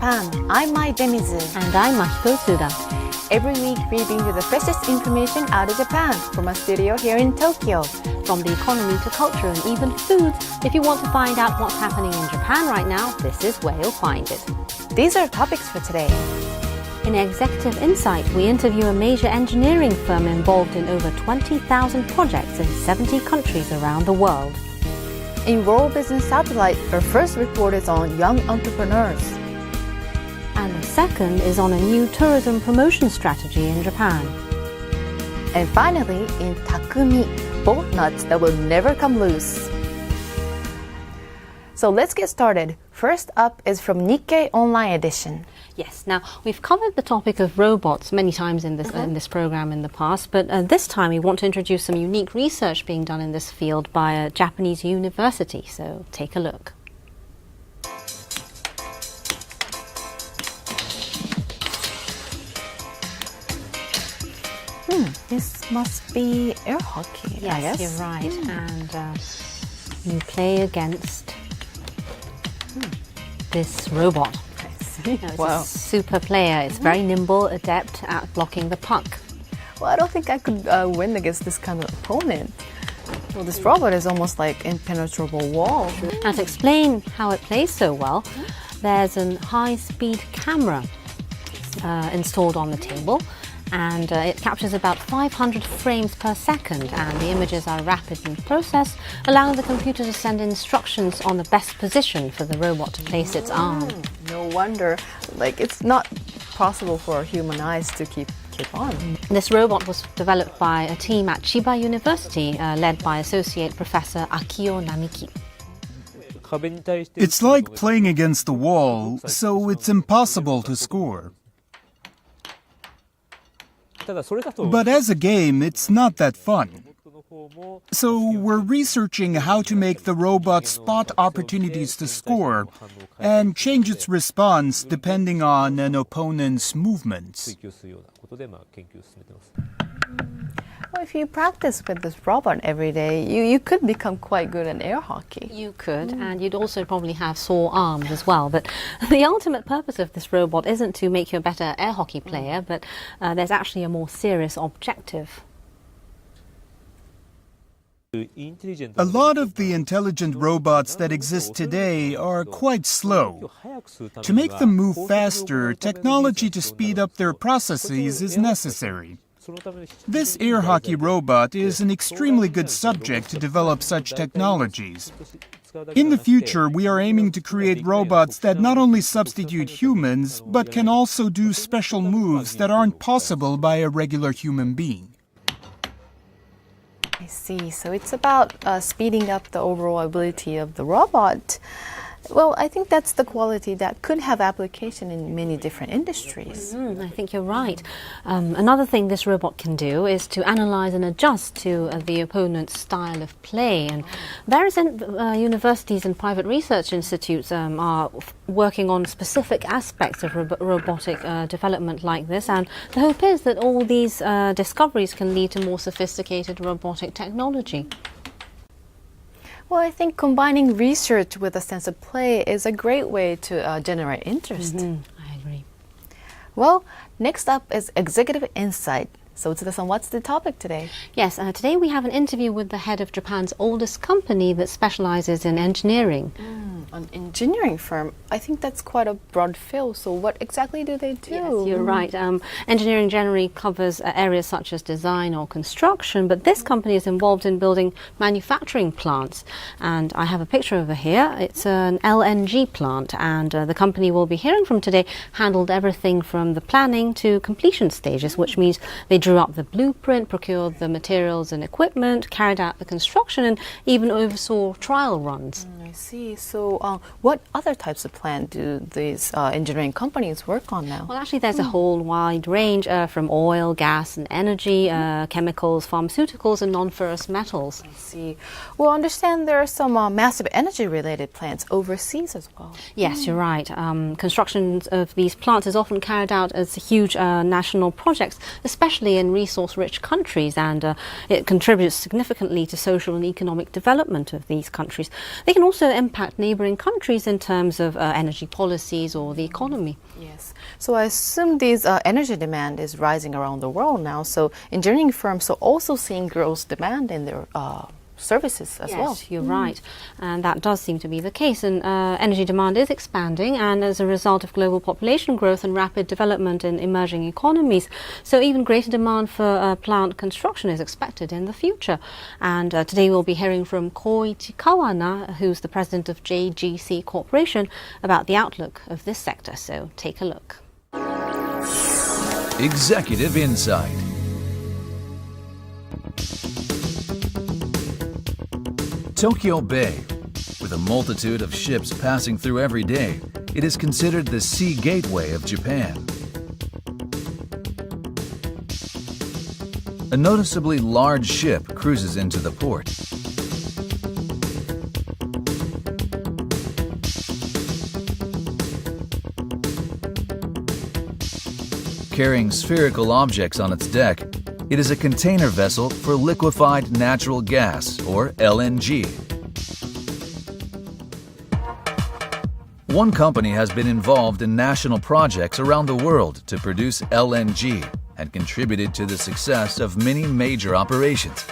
Japan. I'm Mai Demizu. And I'm Machiko Suda. Every week we bring you the freshest information out of Japan from a studio here in Tokyo. From the economy to culture and even food, if you want to find out what's happening in Japan right now, this is where you'll find it. These are topics for today. In Executive Insight, we interview a major engineering firm involved in over 20,000 projects in 70 countries around the world. In World Business Satellite, our first report is on young entrepreneurs. And the second is on a new tourism promotion strategy in Japan. And finally, in Takumi, bolt nuts that will never come loose. So let's get started. First up is from Nikkei Online Edition. Yes, now we've covered the topic of robots many times in this program in the past, but this time we want to introduce some unique research being done in this field by a Japanese university. So take a look. This must be air hockey, Yes, I guess. you're right. And you play against this robot. It's Wow. a super player. It's very nimble, adept at blocking the puck. Well, I don't think I could win against this kind of opponent. Well, this robot is almost like impenetrable wall. Now, to explain how it plays so well, there's a high-speed camera installed on the table, and it captures about 500 frames per second, and the images are rapidly processed, allowing the computer to send instructions on the best position for the robot to place its arm. No wonder. Like, it's not possible for human eyes to keep on. This robot was developed by a team at Chiba University, led by Associate Professor Akio Namiki. It's like playing against the wall, so it's impossible to score. But as a game, it's not that fun. So we're researching how to make the robot spot opportunities to score and change its response depending on an opponent's movements. Well, if you practice with this robot every day, you could become quite good at air hockey. You could, and you'd also probably have sore arms as well. But the ultimate purpose of this robot isn't to make you a better air hockey player, but there's actually a more serious objective. A lot of the intelligent robots that exist today are quite slow. To make them move faster, technology to speed up their processes is necessary. This air hockey robot is an extremely good subject to develop such technologies. In the future, we are aiming to create robots that not only substitute humans, but can also do special moves that aren't possible by a regular human being. I see. So it's about speeding up the overall ability of the robot. Well, I think that's the quality that could have application in many different industries. I think you're right. Another thing this robot can do is to analyze and adjust to the opponent's style of play. And various universities and private research institutes are working on specific aspects of robotic development like this. And the hope is that all these discoveries can lead to more sophisticated robotic technology. Well, I think combining research with a sense of play is a great way to generate interest. I agree. Well, next up is Executive Insight. So, Tsuda-san, what's the topic today? Yes, today we have an interview with the head of Japan's oldest company that specializes in engineering. An engineering firm. I think that's quite a broad field. So what exactly do they do? Yes, you're right. Engineering generally covers areas such as design or construction, but this company is involved in building manufacturing plants. And I have a picture over here. It's an LNG plant, and the company we'll be hearing from today handled everything from the planning to completion stages, which means they drew up the blueprint, procured the materials and equipment, carried out the construction, and even oversaw trial runs. I see. So what other types of plant do these engineering companies work on now? Well, actually, there's a whole wide range from oil, gas and energy, chemicals, pharmaceuticals and non-ferrous metals. I see. Well, I understand there are some massive energy-related plants overseas as well. Yes, you're right. Construction of these plants is often carried out as huge national projects, especially in resource-rich countries, and it contributes significantly to social and economic development of these countries. They can also also impact neighboring countries in terms of energy policies or the economy. Yes. So I assume this energy demand is rising around the world now. So engineering firms are also seeing growth demand in their services as well. Yes, you're right. And that does seem to be the case. And energy demand is expanding, and as a result of global population growth and rapid development in emerging economies. So even greater demand for plant construction is expected in the future. And today we'll be hearing from Koichi Kawana, who's the president of JGC Corporation, about the outlook of this sector. So take a look. Executive Insight. Tokyo Bay, with a multitude of ships passing through every day, it is considered the sea gateway of Japan. A noticeably large ship cruises into the port. Carrying spherical objects on its deck, it is a container vessel for liquefied natural gas, or LNG. One company has been involved in national projects around the world to produce LNG and contributed to the success of many major operations.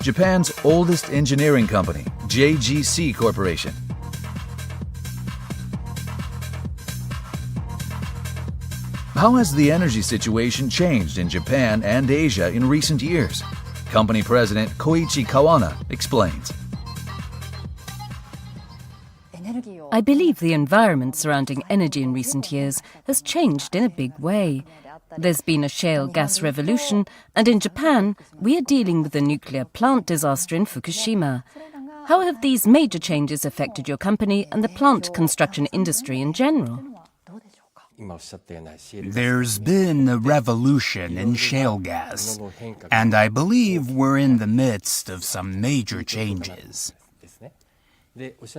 Japan's oldest engineering company, JGC Corporation. How has the energy situation changed in Japan and Asia in recent years? Company President Koichi Kawana explains. I believe the environment surrounding energy in recent years has changed in a big way. There's been a shale gas revolution, and in Japan, we are dealing with a nuclear plant disaster in Fukushima. How have these major changes affected your company and the plant construction industry in general? There's been a revolution in shale gas, and I believe we're in the midst of some major changes.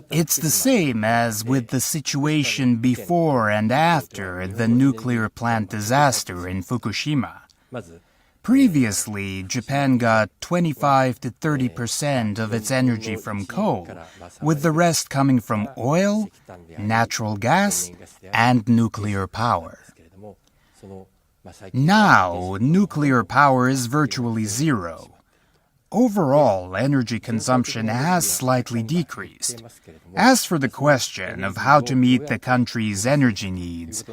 It's the same as with the situation before and after the nuclear plant disaster in Fukushima. Previously, Japan got 25 to 30% of its energy from coal, with the rest coming from oil, natural gas, and nuclear power. Now, nuclear power is virtually zero. Overall, energy consumption has slightly decreased. As for the question of how to meet the country's energy needs,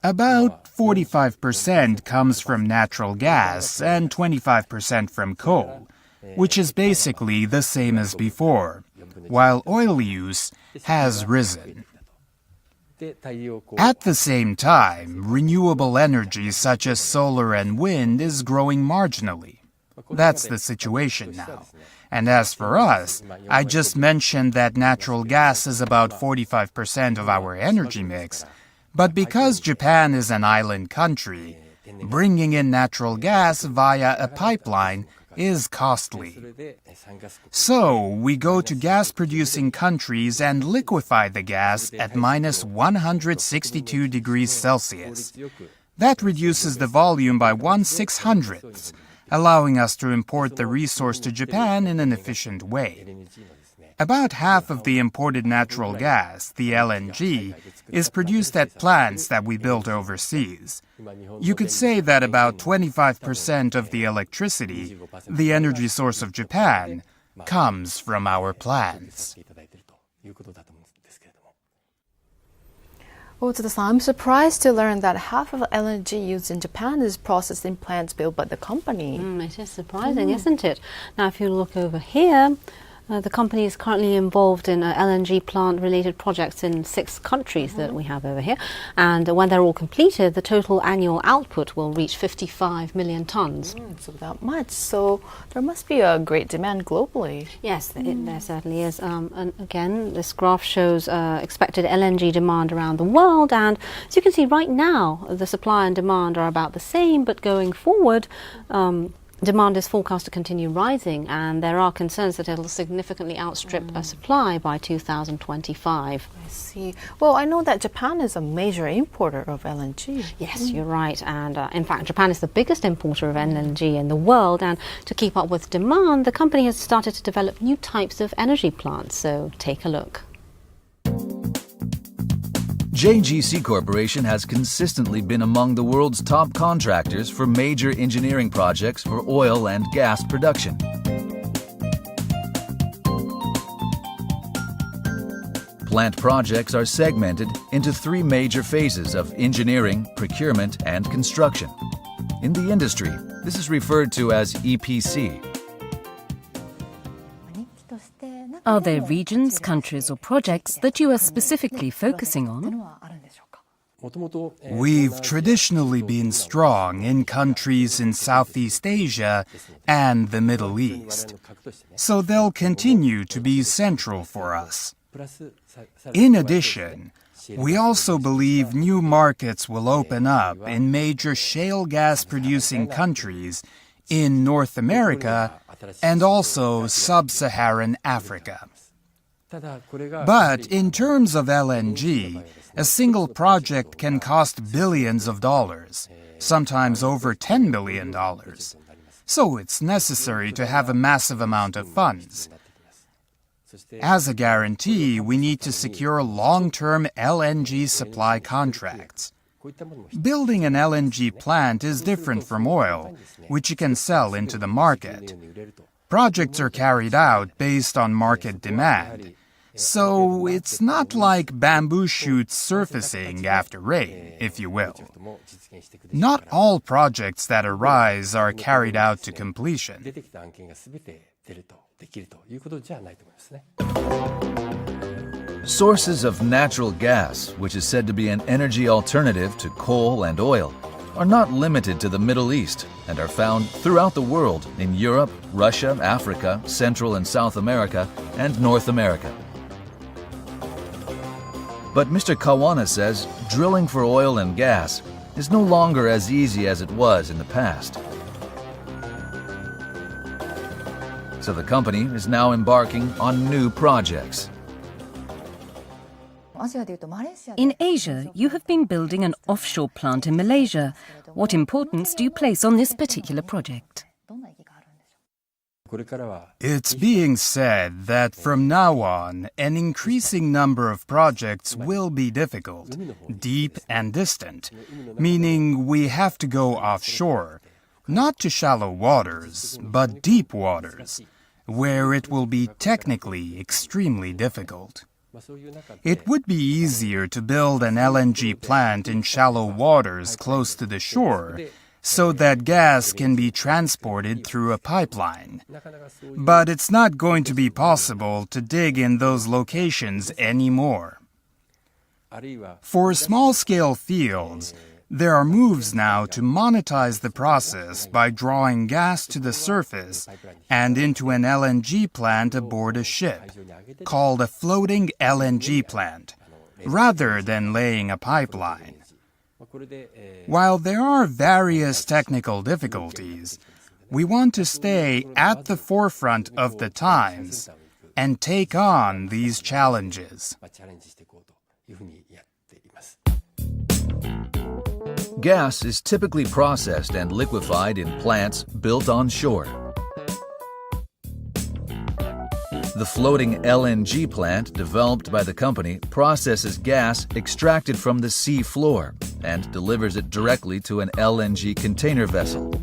about 45% comes from natural gas and 25% from coal, which is basically the same as before, while oil use has risen. At the same time, renewable energy such as solar and wind is growing marginally. That's the situation now. And as for us, I just mentioned that natural gas is about 45% of our energy mix. But because Japan is an island country, bringing in natural gas via a pipeline is costly. So we go to gas-producing countries and liquefy the gas at minus 162 degrees Celsius. That reduces the volume by 1/600th, allowing us to import the resource to Japan in an efficient way. About half of the imported natural gas, the LNG, is produced at plants that we built overseas. You could say that about 25% of the electricity, the energy source of Japan, comes from our plants. Otsuda-san, I'm surprised to learn that half of LNG used in Japan is processed in plants built by the company. It is surprising, isn't it? Now, if you look over here, the company is currently involved in LNG plant-related projects in 6 countries that we have over here. And when they're all completed, the total annual output will reach 55 million tons. So that much. So there must be a great demand globally. Yes, there certainly is. And again, this graph shows expected LNG demand around the world. And as you can see right now, the supply and demand are about the same. But going forward, Demand is forecast to continue rising, and there are concerns that it'll significantly outstrip supply by 2025. I see. Well, I know that Japan is a major importer of LNG. Yes, you're right. And in fact, Japan is the biggest importer of LNG in the world. And to keep up with demand, the company has started to develop new types of energy plants. So take a look. JGC Corporation has consistently been among the world's top contractors for major engineering projects for oil and gas production. Plant projects are segmented into three major phases of engineering, procurement, and construction. In the industry, this is referred to as EPC. Are there regions, countries, or projects that you are specifically focusing on? We've traditionally been strong in countries in Southeast Asia and the Middle East, so they'll continue to be central for us. In addition, we also believe new markets will open up in major shale gas producing countries in North America and also sub-Saharan Africa. But in terms of LNG, a single project can cost billions of dollars, sometimes over $10 billion. So it's necessary to have a massive amount of funds. As a guarantee, we need to secure long-term LNG supply contracts. Building an LNG plant is different from oil, which you can sell into the market. Projects are carried out based on market demand. So it's not like bamboo shoots surfacing after rain, if you will. Not all projects that arise are carried out to completion. Sources of natural gas, which is said to be an energy alternative to coal and oil, are not limited to the Middle East and are found throughout the world in Europe, Russia, Africa, Central and South America, and North America. But Mr. Kawana says drilling for oil and gas is no longer as easy as it was in the past. So the company is now embarking on new projects. In Asia, you have been building an offshore plant in Malaysia. What importance do you place on this particular project? It's being said that from now on, an increasing number of projects will be difficult, deep and distant, meaning we have to go offshore, not to shallow waters, but deep waters, where it will be technically extremely difficult. It would be easier to build an LNG plant in shallow waters close to the shore, so that gas can be transported through a pipeline. But it's not going to be possible to dig in those locations anymore. For small-scale fields, there are moves now to monetize the process by drawing gas to the surface and into an LNG plant aboard a ship, called a floating LNG plant, rather than laying a pipeline. While there are various technical difficulties, we want to stay at the forefront of the times and take on these challenges. Gas is typically processed and liquefied in plants built on shore. The floating LNG plant developed by the company processes gas extracted from the sea floor and delivers it directly to an LNG container vessel.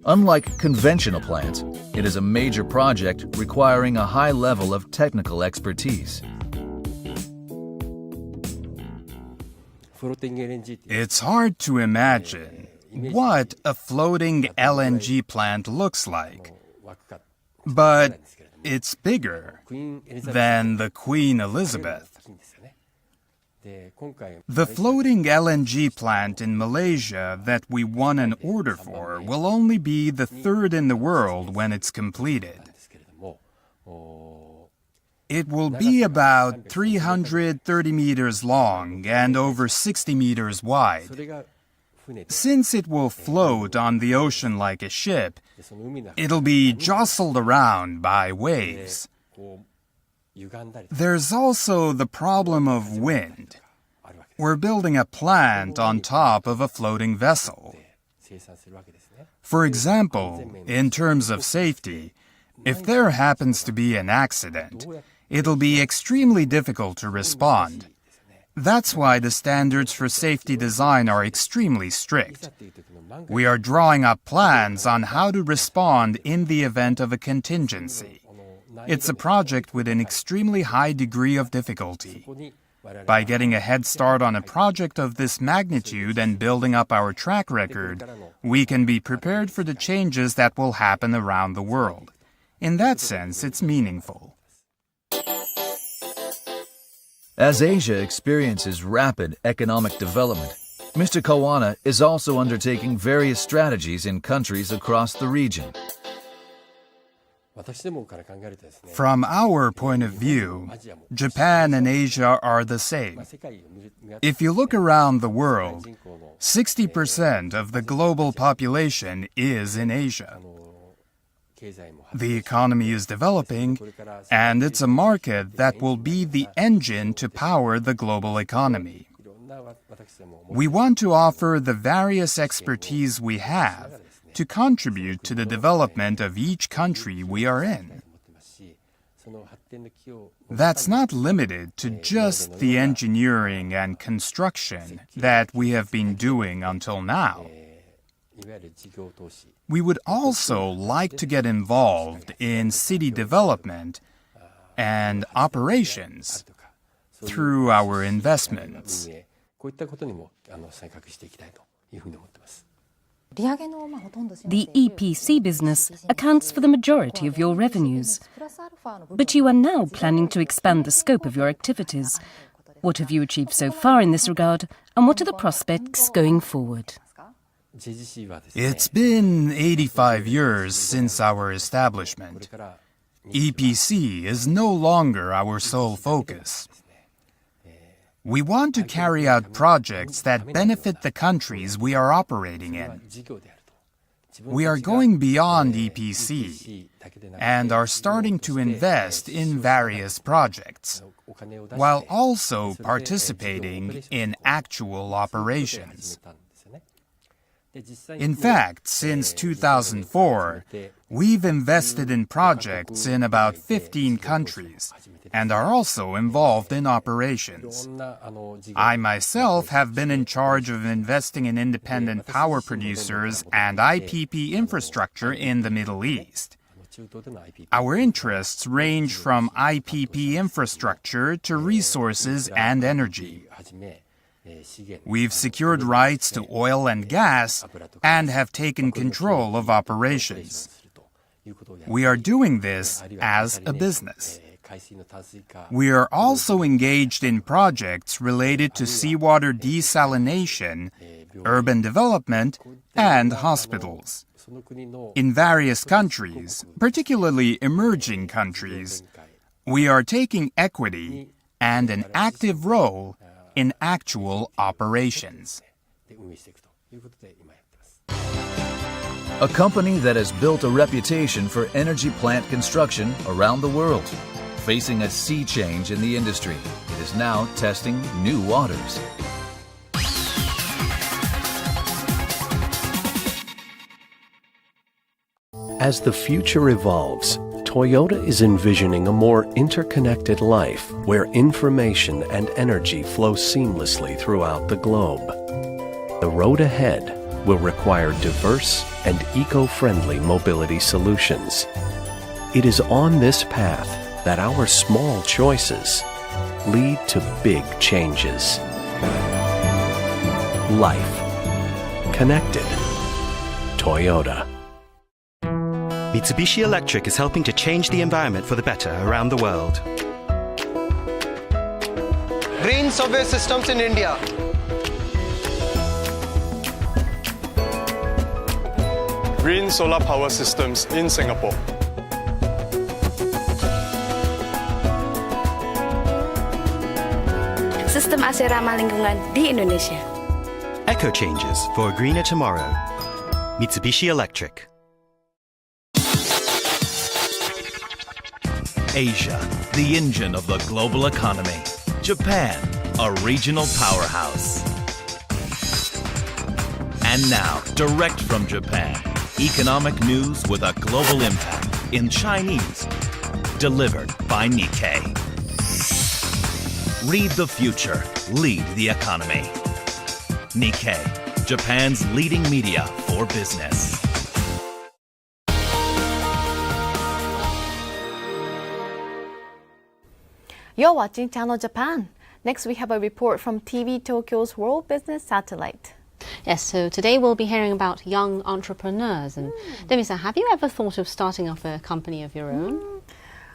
Unlike conventional plants, it is a major project requiring a high level of technical expertise. It's hard to imagine what a floating LNG plant looks like, but it's bigger than the Queen Elizabeth. The floating LNG plant in Malaysia that we won an order for will only be the third in the world when it's completed. It will be about 330 meters long and over 60 meters wide. Since it will float on the ocean like a ship, it'll be jostled around by waves. There's also the problem of wind. We're building a plant on top of a floating vessel. For example, in terms of safety, if there happens to be an accident, it'll be extremely difficult to respond. That's why the standards for safety design are extremely strict. We are drawing up plans on how to respond in the event of a contingency. It's a project with an extremely high degree of difficulty. By getting a head start on a project of this magnitude and building up our track record, we can be prepared for the changes that will happen around the world. In that sense, it's meaningful. As Asia experiences rapid economic development, Mr. Kawana is also undertaking various strategies in countries across the region. From our point of view, Japan and Asia are the same. If you look around the world, 60% of the global population is in Asia. The economy is developing, and it's a market that will be the engine to power the global economy. We want to offer the various expertise we have to contribute to the development of each country we are in. That's not limited to just the engineering and construction that we have been doing until now. We would also like to get involved in city development and operations through our investments. The EPC business accounts for the majority of your revenues. But you are now planning to expand the scope of your activities. What have you achieved so far in this regard, and what are the prospects going forward? It's been 85 years since our establishment. EPC is no longer our sole focus. We want to carry out projects that benefit the countries we are operating in. We are going beyond EPC and are starting to invest in various projects, while also participating in actual operations. In fact, since 2004, we've invested in projects in about 15 countries and are also involved in operations. I myself have been in charge of investing in independent power producers and IPP infrastructure in the Middle East. Our interests range from IPP infrastructure to resources and energy. We've secured rights to oil and gas and have taken control of operations. We are doing this as a business. We are also engaged in projects related to seawater desalination, urban development, and hospitals. In various countries, particularly emerging countries, we are taking equity and an active role in actual operations. A company that has built a reputation for energy plant construction around the world. Facing a sea change in the industry, it is now testing new waters. As the future evolves, Toyota is envisioning a more interconnected life where information and energy flow seamlessly throughout the globe. The road ahead will require diverse and eco-friendly mobility solutions. It is on this path that our small choices lead to big changes. Life. Connected. Toyota. Mitsubishi Electric is helping to change the environment for the better around the world. Green subway systems in India. Green solar power systems in Singapore. sistem AC ramah lingkungan di Indonesia. Eco changes for a greener tomorrow. Mitsubishi Electric. Asia, the engine of the global economy. Japan, a regional powerhouse. And now, direct from Japan, economic news with a global impact in Chinese, delivered by Nikkei. Read the future, lead the economy. Nikkei, Japan's leading media for business. You're watching Channel Japan. Next, we have a report from TV Tokyo's World Business Satellite. Yes, so today we'll be hearing about young entrepreneurs. And Demi-san, have you ever thought of starting up a company of your own?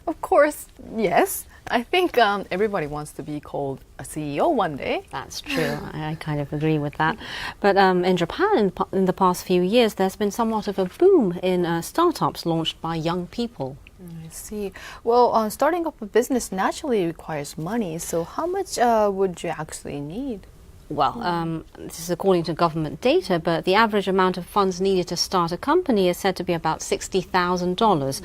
Of course, yes. I think everybody wants to be called a CEO one day. That's true. I kind of agree with that. But in Japan, in the past few years, there's been somewhat of a boom in startups launched by young people. I see. Well, starting up a business naturally requires money. So how much would you actually need? Well, this is according to government data, but the average amount of funds needed to start a company is said to be about $60,000.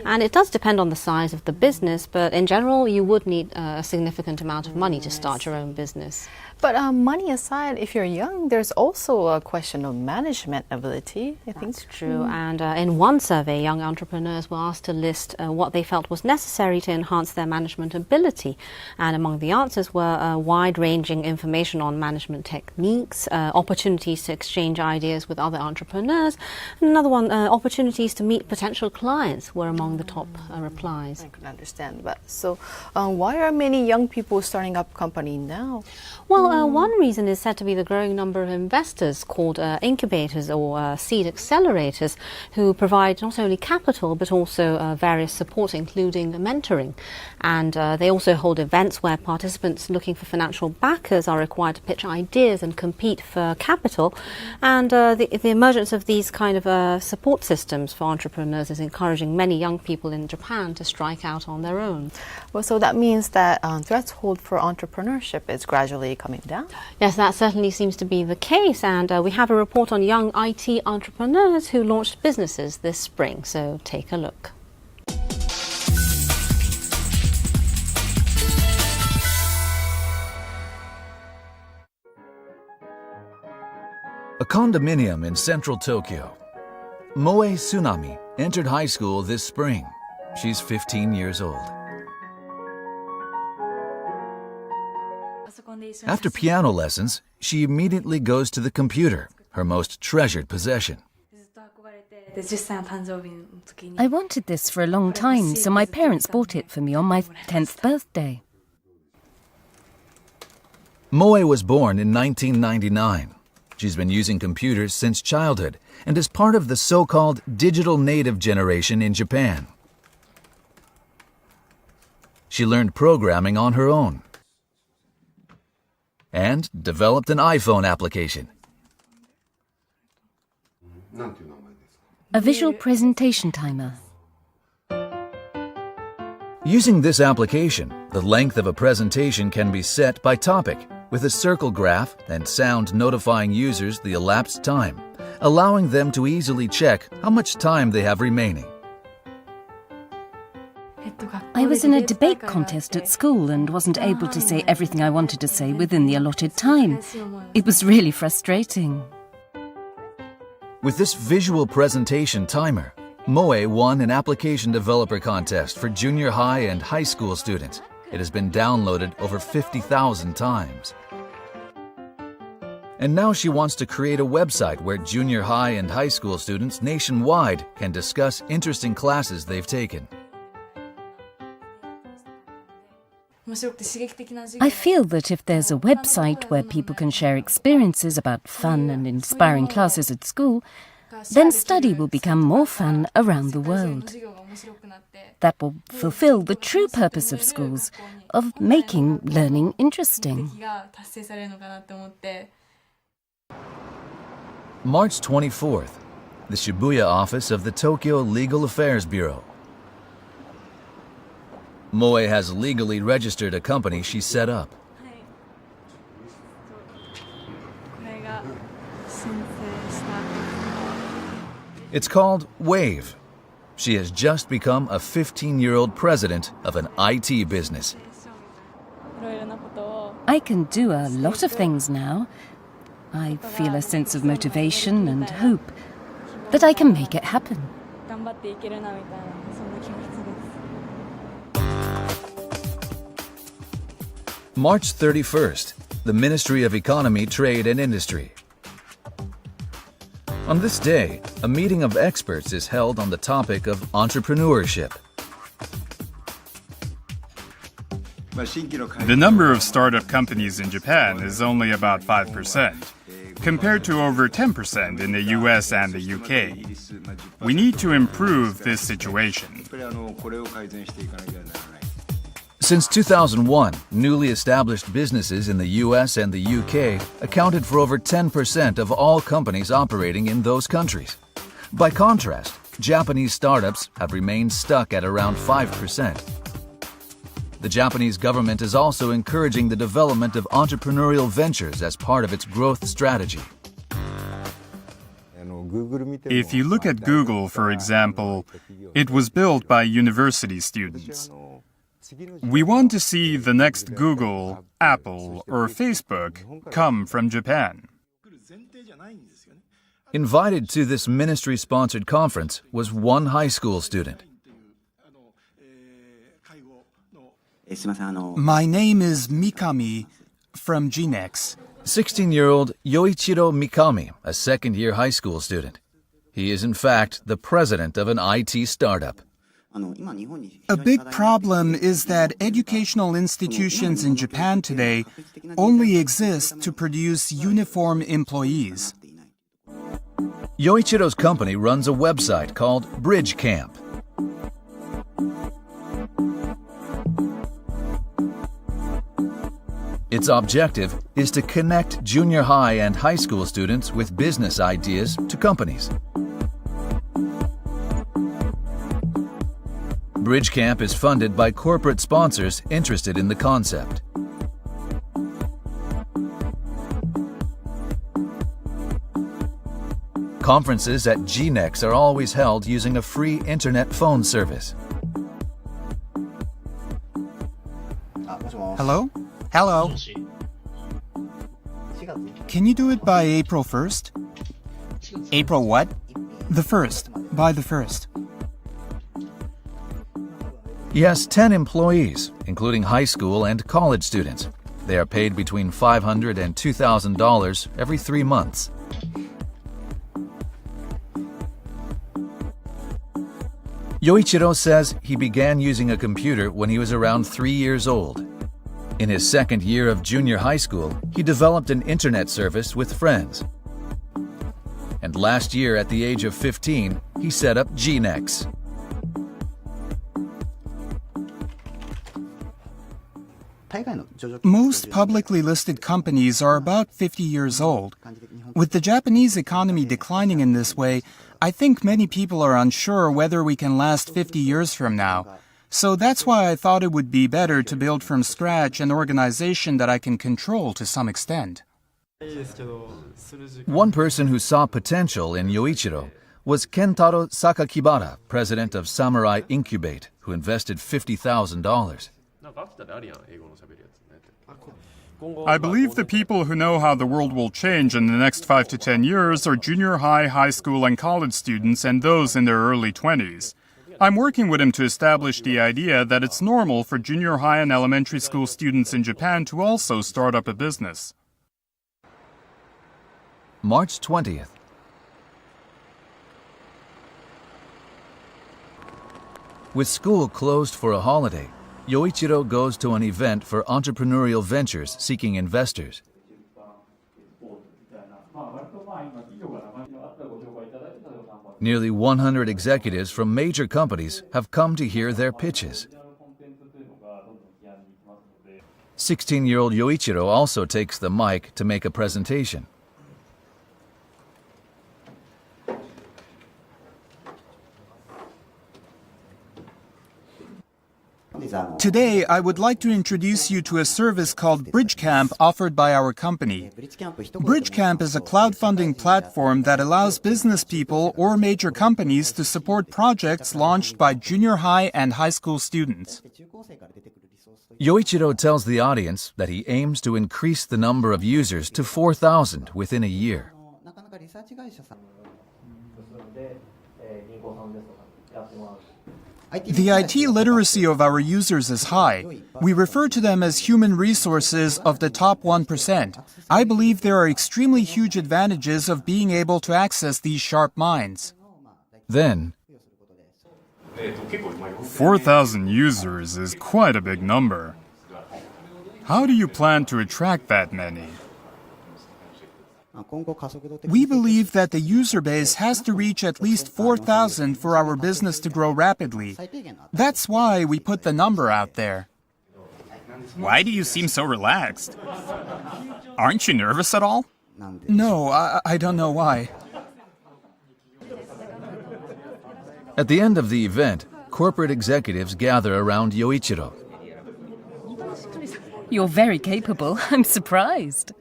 And it does depend on the size of the business, but in general, you would need a significant amount of money to start your own business. But money aside, if you're young, there's also a question of management ability, I think. That's true. And in one survey, young entrepreneurs were asked to list what they felt was necessary to enhance their management ability. And among the answers were wide-ranging information on management techniques, opportunities to exchange ideas with other entrepreneurs, and another one, opportunities to meet potential clients were among the top replies. I can understand. But so why are many young people starting up company now? Well, one reason is said to be the growing number of investors called incubators or seed accelerators who provide not only capital but also various support, including mentoring. And they also hold events where participants looking for financial backers are required to pitch ideas and compete for capital. And the emergence of these kind of support systems for entrepreneurs is encouraging many young people in Japan to strike out on their own. Well, so that means that threshold for entrepreneurship is gradually coming down? Yes, that certainly seems to be the case, and we have a report on young IT entrepreneurs who launched businesses this spring, so take a look. A condominium in central Tokyo. Moe Tsunami entered high school this spring. She's 15 years old. After piano lessons, she immediately goes to the computer, her most treasured possession. I wanted this for a long time, so my parents bought it for me on my 10th birthday. Moe was born in 1999. She's been using computers since childhood and is part of the so-called digital native generation in Japan. She learned programming on her own and developed an iPhone application. A visual presentation timer. Using this application, the length of a presentation can be set by topic, with a circle graph and sound notifying users the elapsed time, allowing them to easily check how much time they have remaining. I was in a debate contest at school and wasn't able to say everything I wanted to say within the allotted time. It was really frustrating. With this visual presentation timer, Moe won an application developer contest for junior high and high school students. It has been downloaded over 50,000 times. And now she wants to create a website where junior high and high school students nationwide can discuss interesting classes they've taken. I feel that if there's a website where people can share experiences about fun and inspiring classes at school, then study will become more fun around the world. That will fulfill the true purpose of schools, of making learning interesting. March 24th, the Shibuya office of the Tokyo Legal Affairs Bureau. Moe has legally registered a company she set up. It's called WAVE. She has just become a 15-year-old president of an IT business. I can do a lot of things now. I feel a sense of motivation and hope that I can make it happen. March 31st, the Ministry of Economy, Trade and Industry. On this day, a meeting of experts is held on the topic of entrepreneurship. The number of startup companies in Japan is only about 5%, compared to over 10% in the US and the UK. We need to improve this situation. Since 2001, newly established businesses in the US and the UK accounted for over 10% of all companies operating in those countries. By contrast, Japanese startups have remained stuck at around 5%. The Japanese government is also encouraging the development of entrepreneurial ventures as part of its growth strategy. If you look at Google, for example, it was built by university students. We want to see the next Google, Apple, or Facebook come from Japan. Invited to this ministry-sponsored conference was one high school student. My name is Mikami from GNEX. 16-year-old Yoichiro Mikami, a second-year high school student. He is in fact the president of an IT startup. A big problem is that educational institutions in Japan today only exist to produce uniform employees. Yoichiro's company runs a website called Bridge Camp. Its objective is to connect junior high and high school students with business ideas to companies. Bridge Camp is funded by corporate sponsors interested in the concept. Conferences at GNEX are always held using a free internet phone service. Hello? Hello? Can you do it by April 1st? April what? The 1st. By the 1st. He has 10 employees, including high school and college students. They are paid between $500 and $2,000 every 3 months. Yoichiro says he began using a computer when he was around 3 years old. In his second year of junior high school, he developed an internet service with friends. And last year, at the age of 15, he set up GNEX. Most publicly listed companies are about 50 years old. With the Japanese economy declining in this way, I think many people are unsure whether we can last 50 years from now. So that's why I thought it would be better to build from scratch an organization that I can control to some extent. One person who saw potential in Yoichiro was Kentaro Sakakibara, president of Samurai Incubate, who invested $50,000. I believe the people who know how the world will change in the next 5 to 10 years are junior high, high school, and college students and those in their early 20s. I'm working with him to establish the idea that it's normal for junior high and elementary school students in Japan to also start up a business. March 20th. With school closed for a holiday, Yoichiro goes to an event for entrepreneurial ventures seeking investors. Nearly 100 executives from major companies have come to hear their pitches. 16-year-old Yoichiro also takes the mic to make a presentation. Today, I would like to introduce you to a service called BridgeCamp offered by our company. BridgeCamp is a crowdfunding platform that allows business people or major companies to support projects launched by junior high and high school students. Yoichiro tells the audience that he aims to increase the number of users to 4,000 within a year. The IT literacy of our users is high. We refer to them as human resources of the top 1%. I believe there are extremely huge advantages of being able to access these sharp minds. Then, 4,000 users is quite a big number. How do you plan to attract that many? We believe that the user base has to reach at least 4,000 for our business to grow rapidly. That's why we put the number out there. Why do you seem so relaxed? Aren't you nervous at all? No, I don't know why. at the end of the event, corporate executives gather around Yoichiro. You're very capable. I'm surprised.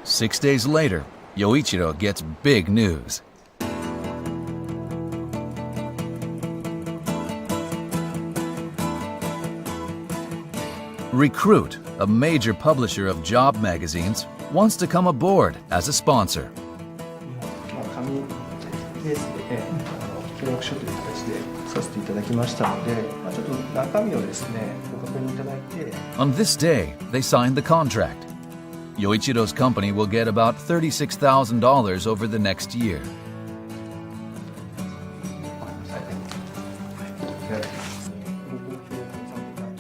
6 days later, Yoichiro gets big news. Recruit, a major publisher of job magazines, wants to come aboard as a sponsor. On this day, they signed the contract. Yoichiro's company will get about $36,000 over the next year.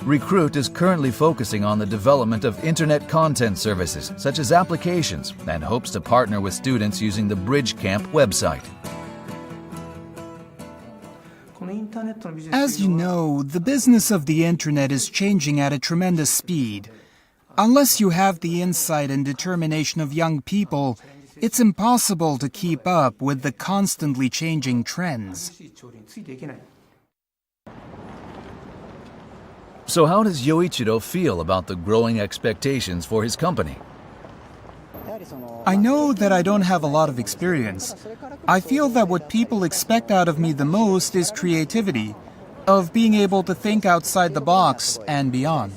Recruit is currently focusing on the development of internet content services, such as applications, and hopes to partner with students using the BridgeCamp website. As you know, the business of the internet is changing at a tremendous speed. Unless you have the insight and determination of young people, it's impossible to keep up with the constantly changing trends. So how does Yoichiro feel about the growing expectations for his company? I know that I don't have a lot of experience. I feel that what people expect out of me the most is creativity, of being able to think outside the box and beyond.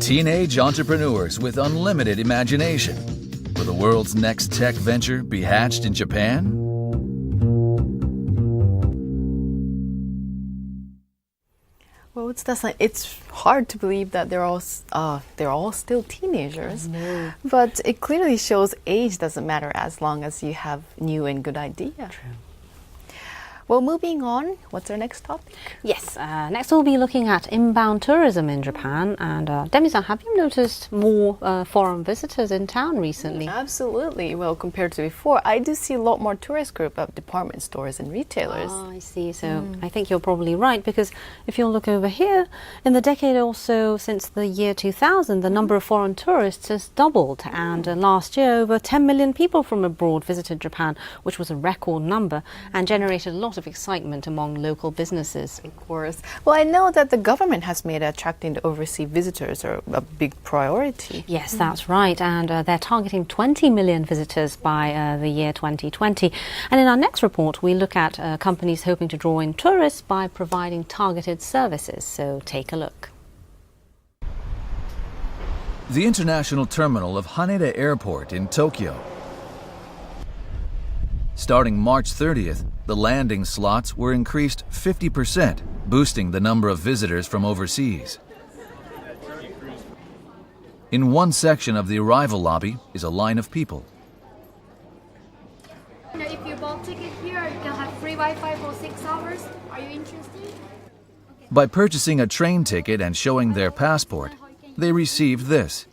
Teenage entrepreneurs with unlimited imagination. Will the world's next tech venture be hatched in Japan? Well, it's hard to believe that they're all still teenagers. But it clearly shows age doesn't matter as long as you have new and good idea. True. Well, moving on, what's our next topic? Yes, next we'll be looking at inbound tourism in Japan. And Demi-san, have you noticed more foreign visitors in town recently? Absolutely. Well, compared to before, I do see a lot more tourist group of department stores and retailers. Oh, I see. So I think you're probably right, because if you look over here, in the decade or so since the year 2000, the number of foreign tourists has doubled. And last year, over 10 million people from abroad visited Japan, which was a record number and generated a lot of excitement among local businesses. Of course. Well, I know that the government has made attracting the overseas visitors a big priority. Yes, that's right. And they're targeting 20 million visitors by the year 2020. And in our next report, we look at companies hoping to draw in tourists by providing targeted services. So take a look. The international terminal of Haneda Airport in Tokyo. Starting March 30th, the landing slots were increased 50%, boosting the number of visitors from overseas. In one section of the arrival lobby is a line of people. If you bought ticket here, you can have free Wi-Fi for 6 hours. Are you interested? By purchasing a train ticket and showing their passport, they received this: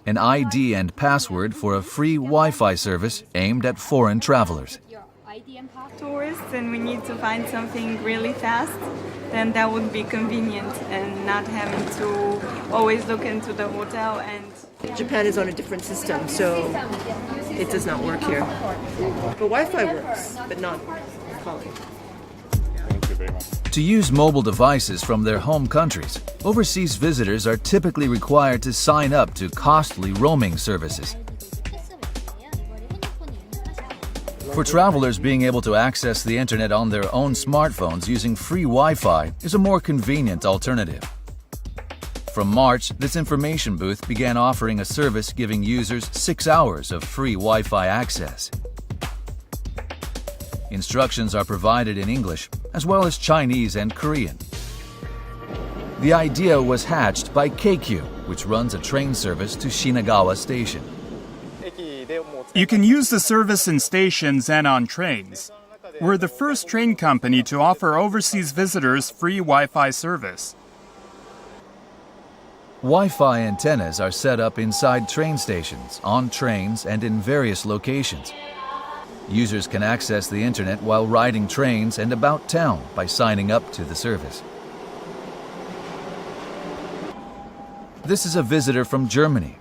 an ID and password for a free Wi-Fi service aimed at foreign travelers. Tourists, and we need to find something really fast, then that would be convenient, and not having to always look into the hotel. And Japan is on a different system, so it does not work here. But Wi-Fi works, but not calling. To use mobile devices from their home countries, overseas visitors are typically required to sign up to costly roaming services. For travelers, being able to access the internet on their own smartphones using free Wi-Fi is a more convenient alternative. From March, this information booth began offering a service giving users 6 hours of free Wi-Fi access. Instructions are provided in English, as well as Chinese and Korean. The idea was hatched by KQ, which runs a train service to Shinagawa Station. You can use the service in stations and on trains. We're the first train company to offer overseas visitors free Wi-Fi service. Wi-Fi antennas are set up inside train stations, on trains, and in various locations. Users can access the internet while riding trains and about town by signing up to the service. This is a visitor from Germany.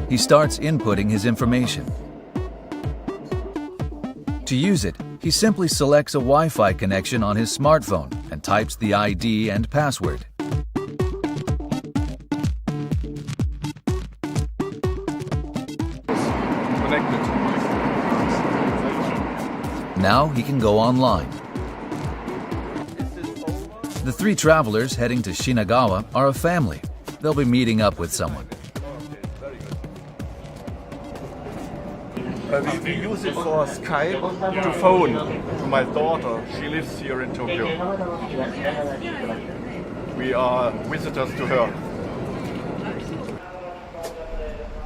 He starts inputting his information. To use it, he simply selects a Wi-Fi connection on his smartphone and types the ID and password. Now he can go online. The 3 travelers heading to Shinagawa are a family. They'll be meeting up with someone. We use it for Skype to phone to my daughter. She lives here in Tokyo. We are visitors to her.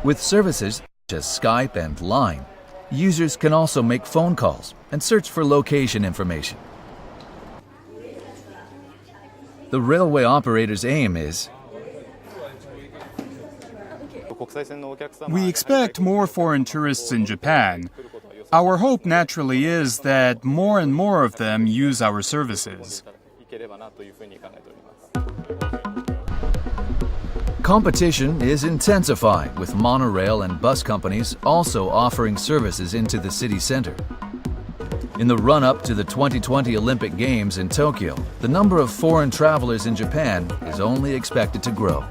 With services such as Skype and Line, users can also make phone calls and search for location information. The railway operator's aim is we expect more foreign tourists in Japan. Our hope naturally is that more and more of them use our services. Competition is intensifying, with monorail and bus companies also offering services into the city center. In the run-up to the 2020 Olympic Games in Tokyo, the number of foreign travelers in Japan is only expected to grow.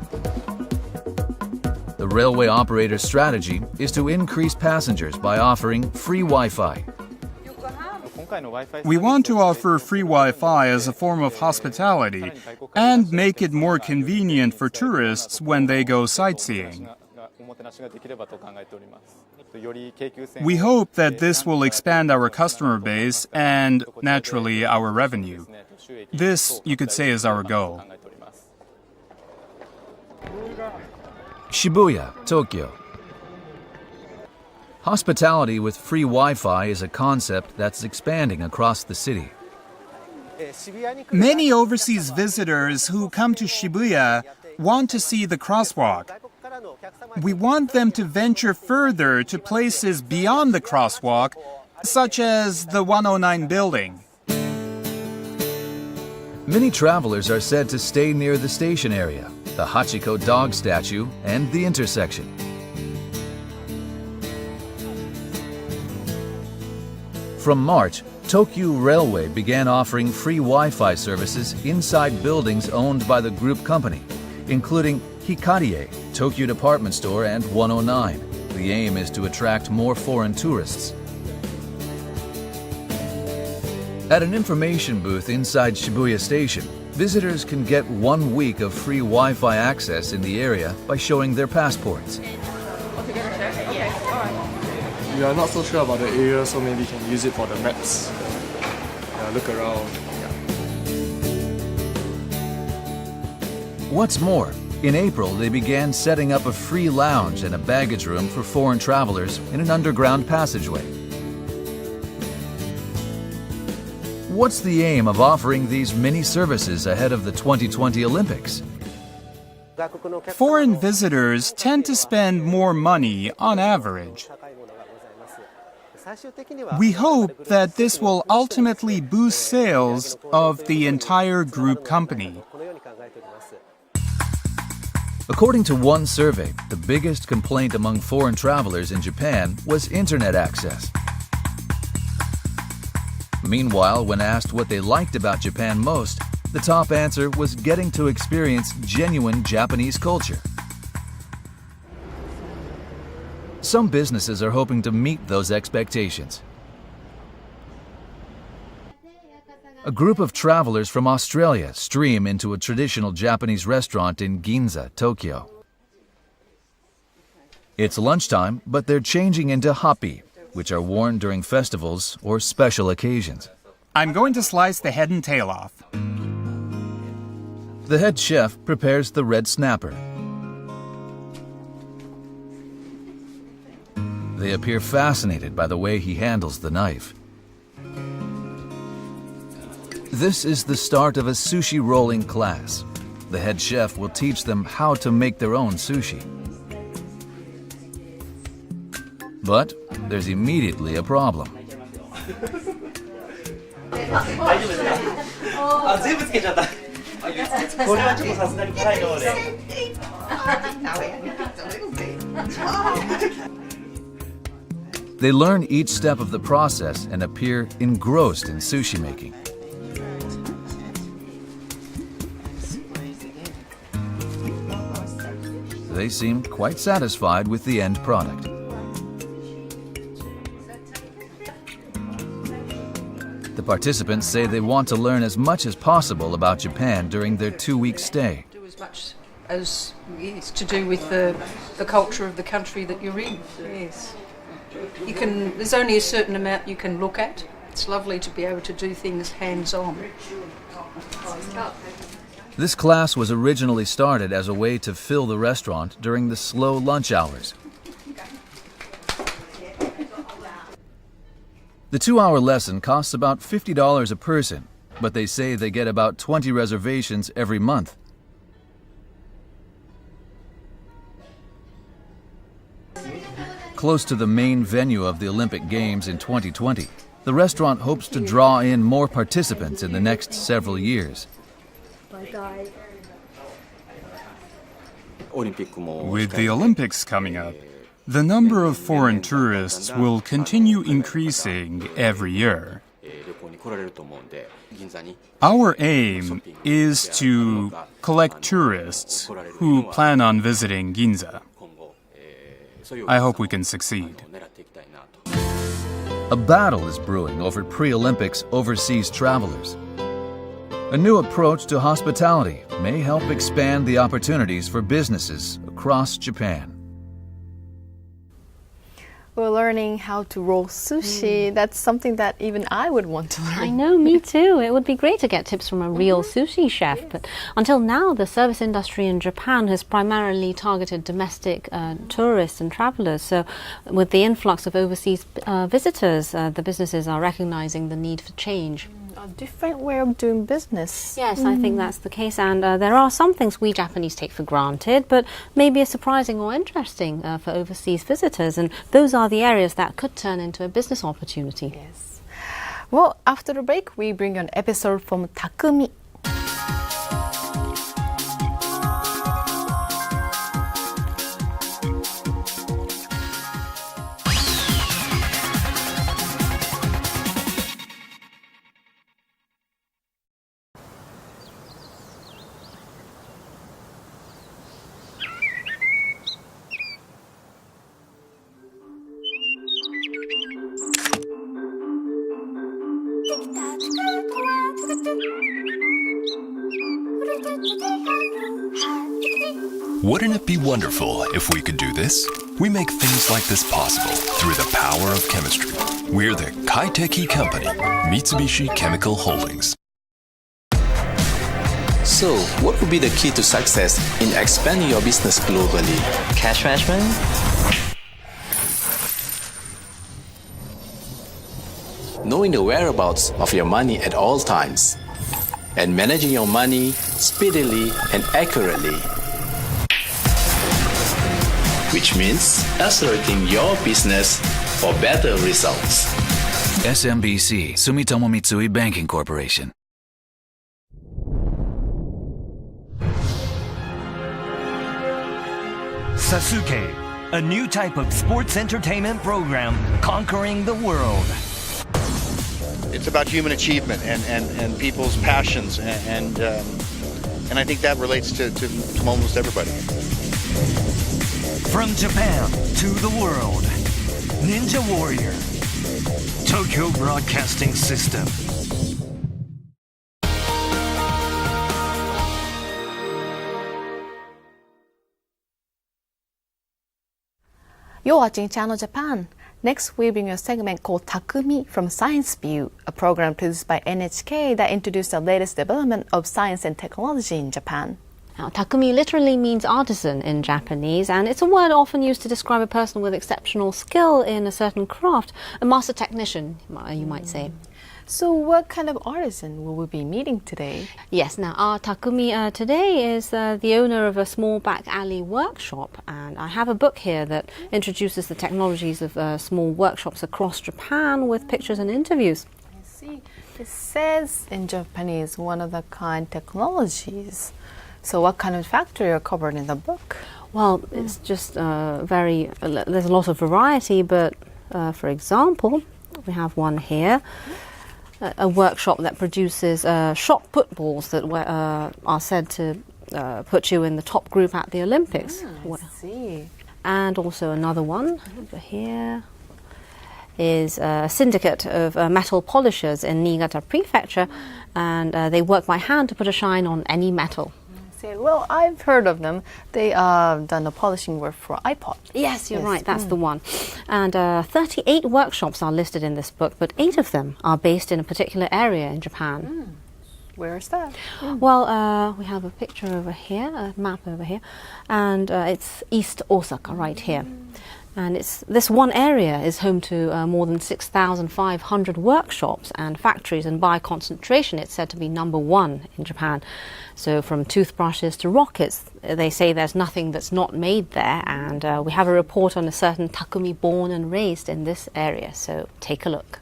The railway operator's strategy is to increase passengers by offering free Wi-Fi. We want to offer free Wi-Fi as a form of hospitality and make it more convenient for tourists when they go sightseeing. We hope that this will expand our customer base and, naturally, our revenue. This, you could say, is our goal. Shibuya, Tokyo. Hospitality with free Wi-Fi is a concept that's expanding across the city. Many overseas visitors who come to Shibuya want to see the crosswalk. We want them to venture further to places beyond the crosswalk, such as the 109 building. Many travelers are said to stay near the station area, the Hachiko dog statue, and the intersection. From March, Tokyu Railway began offering free Wi-Fi services inside buildings owned by the group company, including Hikarie, Tokyu Department Store, and 109. The aim is to attract more foreign tourists. At an information booth inside Shibuya Station, visitors can get 1 week of free Wi-Fi access in the area by showing their passports. We are not so sure about the area, so maybe we can use it for the maps. Look around. What's more, in April they began setting up a free lounge and a baggage room for foreign travelers in an underground passageway. What's the aim of offering these mini services ahead of the 2020 Olympics? Foreign visitors tend to spend more money on average. We hope that this will ultimately boost sales of the entire group company. According to one survey, the biggest complaint among foreign travelers in Japan was internet access. Meanwhile, when asked what they liked about Japan most, the top answer was getting to experience genuine Japanese culture. Some businesses are hoping to meet those expectations. A group of travelers from Australia stream into a traditional Japanese restaurant in Ginza, Tokyo. It's lunchtime, but they're changing into happi, which are worn during festivals or special occasions. I'm going to slice the head and tail off. The head chef prepares the red snapper. They appear fascinated by the way he handles the knife. This is the start of a sushi rolling class. The head chef will teach them how to make their own sushi. But there's immediately a problem. They learn each step of the process and appear engrossed in sushi making. They seem quite satisfied with the end product. The participants say they want to learn as much as possible about Japan during their 2-week stay. Do as much as is to do with the culture of the country that you're in. Yes. There's only a certain amount you can look at. It's lovely to be able to do things hands-on. This class was originally started as a way to fill the restaurant during the slow lunch hours. The 2-hour lesson costs about $50 a person, but they say they get about 20 reservations every month. Close to the main venue of the Olympic Games in 2020, the restaurant hopes to draw in more participants in the next several years. With the Olympics coming up, the number of foreign tourists will continue increasing every year. Our aim is to collect tourists who plan on visiting Ginza. I hope we can succeed. A battle is brewing over pre-Olympics overseas travelers. A new approach to hospitality may help expand the opportunities for businesses across Japan. We're learning how to roll sushi. That's something that even I would want to learn. I know, me too. It would be great to get tips from a real sushi chef. But until now, the service industry in Japan has primarily targeted domestic tourists and travelers. So with the influx of overseas visitors, the businesses are recognizing the need for change. A different way of doing business. Yes, I think that's the case. And there are some things we Japanese take for granted, but maybe are surprising or interesting for overseas visitors. And those are the areas that could turn into a business opportunity. Yes. Well, after the break, we bring an episode from Takumi. Wouldn't it be wonderful if we could do this? We make things like this possible through the power of chemistry. We're the Kaiteki company, Mitsubishi Chemical Holdings. So, what would be the key to success in expanding your business globally? Cash management? Knowing the whereabouts of your money at all times, and managing your money speedily and accurately. Which means accelerating your business for better results. SMBC Sumitomo Mitsui Banking Corporation. Sasuke, a new type of sports entertainment program conquering the world. It's about human achievement and people's passions, and I think that relates to almost everybody. From Japan to the world, Ninja Warrior, Tokyo Broadcasting System. 'You're watching Channel Japan. Next, we bring you a segment called Takumi from Science View, a program produced by NHK that introduced the latest development of science and technology in Japan. Now, takumi literally means artisan in Japanese, and it's a word often used to describe a person with exceptional skill in a certain craft, a master technician, you might say. So what kind of artisan will we be meeting today? Yes, now our takumi today is the owner of a small back alley workshop, and I have a book here that introduces the technologies of small workshops across Japan with pictures and interviews. I see. It says in Japanese, one of the kind technologies. So what kind of factory are covered in the book? Well, it's just there's a lot of variety, but for example, we have one here. A workshop that produces shot put balls that are said to put you in the top group at the Olympics. I see. And also another one over here is a syndicate of metal polishers in Niigata Prefecture, and they work by hand to put a shine on any metal. Well, I've heard of them. They done the polishing work for iPod. Yes, you're right. That's the one. And 38 workshops are listed in this book, but 8 of them are based in a particular area in Japan. Where is that? Well, we have a picture over here, a map over here, and it's East Osaka right here. And this one area is home to more than 6,500 workshops and factories, and by concentration it's said to be number 1 in Japan. So from toothbrushes to rockets, they say there's nothing that's not made there, and we have a report on a certain takumi born and raised in this area, so take a look.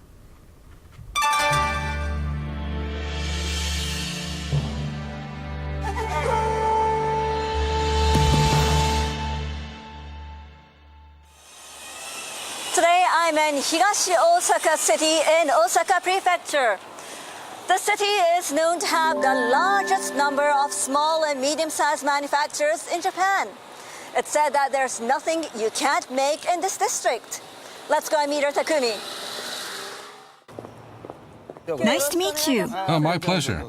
Today I'm in Higashi Osaka City in Osaka Prefecture. The city is known to have the largest number of small and medium-sized manufacturers in Japan. It's said that there's nothing you can't make in this district. Let's go and meet our Takumi. Nice to meet you. Oh, my pleasure.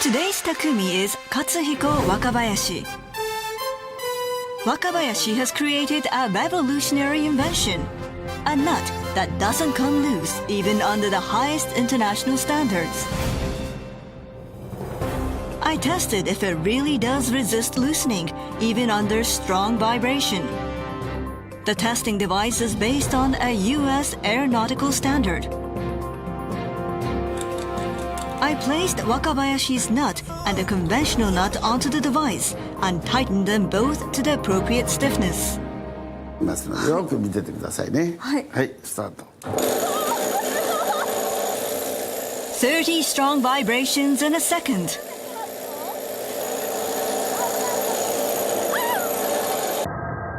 Today's Takumi is Katsuhiko Wakabayashi. Wakabayashi has created a revolutionary invention, a nut that doesn't come loose even under the highest international standards. I tested if it really does resist loosening even under strong vibration. The testing device is based on a US aeronautical standard. I placed Wakabayashi's nut and a conventional nut onto the device and tightened them both to the appropriate stiffness. よく見ててくださいね。はい、スタート。30 strong vibrations in a second.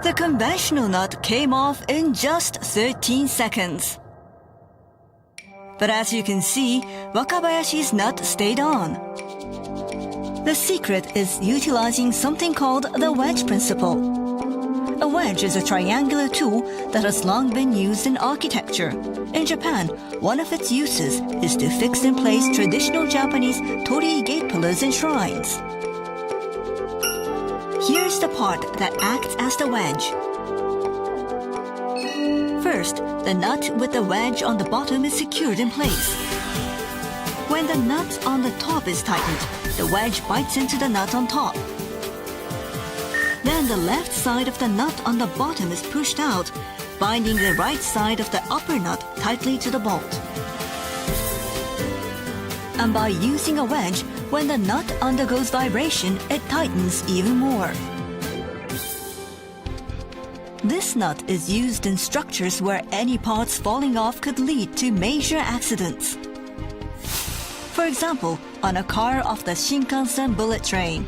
The conventional nut came off in just 13 seconds. But as you can see, Wakabayashi's nut stayed on. The secret is utilizing something called the wedge principle. A wedge is a triangular tool that has long been used in architecture. In Japan, one of its uses is to fix in place traditional Japanese torii gate pillars in shrines. Here's the part that acts as the wedge. First, the nut with the wedge on the bottom is secured in place. When the nut on the top is tightened, the wedge bites into the nut on top. Then the left side of the nut on the bottom is pushed out, binding the right side of the upper nut tightly to the bolt. And by using a wedge, when the nut undergoes vibration, it tightens even more. This nut is used in structures where any parts falling off could lead to major accidents. For example, on a car off the Shinkansen bullet train.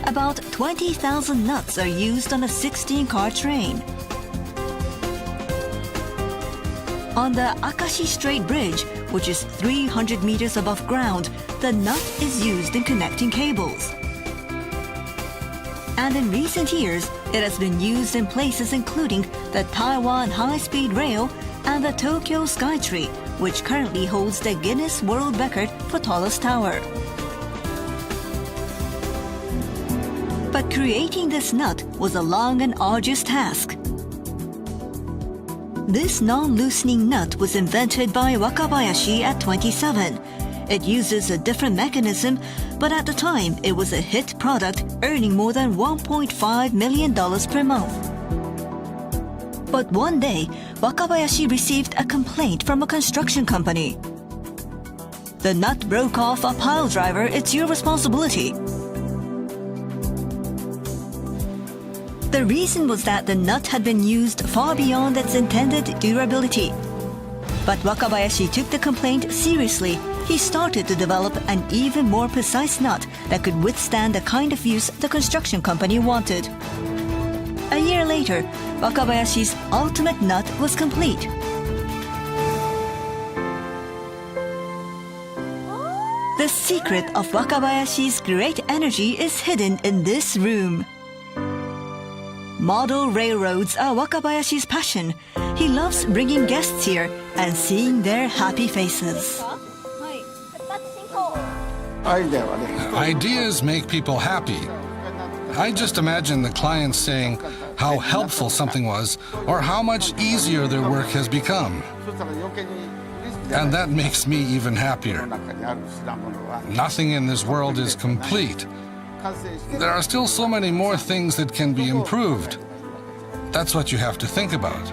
About 20,000 nuts are used on a 16-car train. On the Akashi Strait Bridge, which is 300 meters above ground, the nut is used in connecting cables. And in recent years, it has been used in places including the Taiwan High-Speed Rail and the Tokyo Skytree, which currently holds the Guinness World Record for tallest tower. But creating this nut was a long and arduous task. This non-loosening nut was invented by Wakabayashi at 27. It uses a different mechanism, but at the time it was a hit product, earning more than $1.5 million per month. But one day, Wakabayashi received a complaint from a construction company. The nut broke off a pile driver, it's your responsibility. The reason was that the nut had been used far beyond its intended durability. But Wakabayashi took the complaint seriously. He started to develop an even more precise nut that could withstand the kind of use the construction company wanted. A year later, Wakabayashi's ultimate nut was complete. The secret of Wakabayashi's great energy is hidden in this room. Model railroads are Wakabayashi's passion. He loves bringing guests here and seeing their happy faces. Ideas make people happy. I just imagine the clients saying how helpful something was or how much easier their work has become. And that makes me even happier. Nothing in this world is complete. There are still so many more things that can be improved. That's what you have to think about.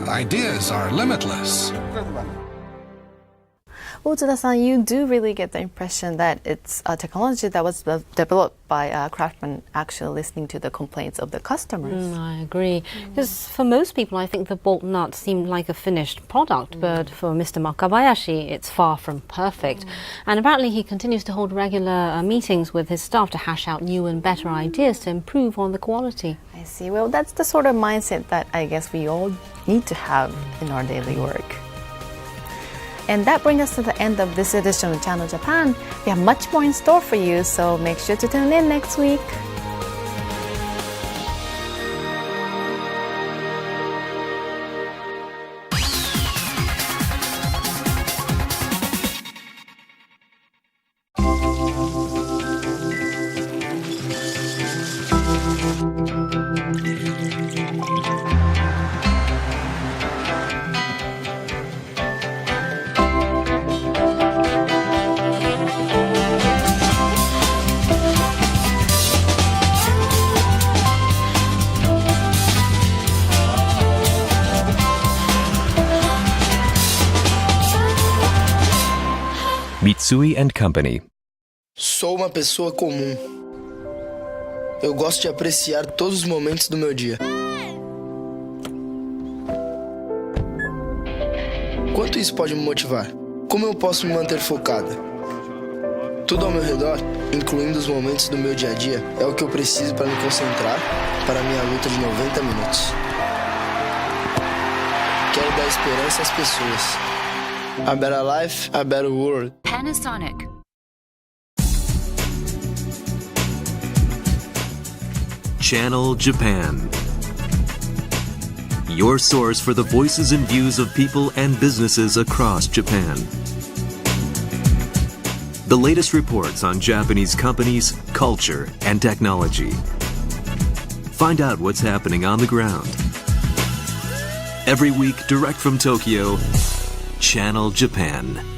Ideas are limitless. Well, Tsuda-san, you do really get the impression that it's a technology that was developed by craftsmen actually listening to the complaints of the customers. I agree. Because for most people, I think the bolt nut seemed like a finished product, but for Mr. Wakabayashi, it's far from perfect. And apparently he continues to hold regular meetings with his staff to hash out new and better ideas to improve on the quality. I see. Well, that's the sort of mindset that I guess we all need to have in our daily work. And that brings us to the end of this edition of Channel Japan. We have much more in store for you, so make sure to tune in next week. Mitsui & Company. Sou uma pessoa comum. Eu gosto de apreciar todos os momentos do meu dia. Quanto isso pode me motivar? Como eu posso me manter focada? Tudo ao meu redor, incluindo os momentos do meu dia a dia, é o que eu preciso para me concentrar para a minha luta de 90 minutos. Quero dar esperança às pessoas. A better life, a better world. Panasonic. Channel Japan. Your source for the voices and views of people and businesses across Japan. The latest reports on Japanese companies, culture, and technology. Find out what's happening on the ground. Every week, direct from Tokyo, Channel Japan.